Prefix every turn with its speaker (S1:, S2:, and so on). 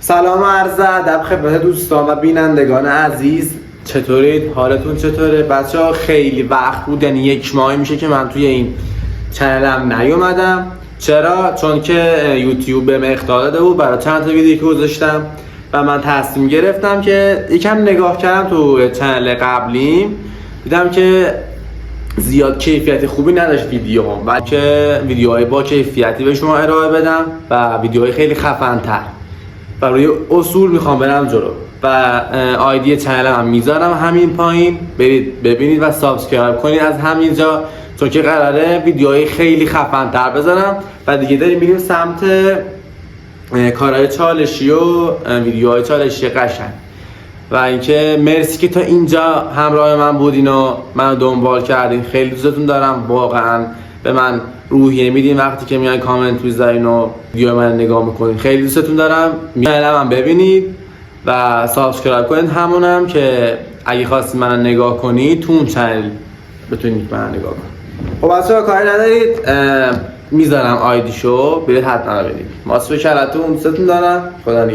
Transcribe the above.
S1: سلام و عرض ادب خدمت دوستان و بینندگان عزیز. چطورید؟ حالتون چطوره؟ بچه‌ها خیلی وقت بود، یعنی 1 ماه میشه که من توی این چنلم نیومدم. چرا؟ چون که یوتیوب بهم اخطار داده بود برای چند تا ویدیو که گذاشتم و من تصمیم گرفتم که یکم نگاه کردم تو چنل قبلیم، دیدم که زیاد کیفیت خوبی نداشت ویدیوام، بلکه ویدیوهای با کیفیتی به شما ارائه بدم و ویدیوهای خیلی خفن تر و روی اصول میخوام برم جلو و آیدی چنلم هم میذارم همین پایین، برید ببینید و سابسکرایب کنید از همینجا، چون که قراره ویدیوهای خیلی خفن تر بذارم و دیگه داریم میریم سمت کارهای چالشی و ویدیوهای چالشی قشنگ. و اینکه مرسی که تا اینجا همراه من بودین و منو دنبال کردین، خیلی دوستتون دارم، واقعا به من روحیه میدین وقتی که میان کامنت میذارین و ویدیو من نگاه میکنین. خیلی دوستتون دارم، میام ببینید و سابسکرایب کنید همونم که اگه خواستید منو نگاه کنید تو اون چنل بتونید منو نگاه کنید. خب بچه‌ها کاری ندارید، میذارم آیدیشو، برید حتما ببینید. ماسو کلتون دوستتون دارم، خدا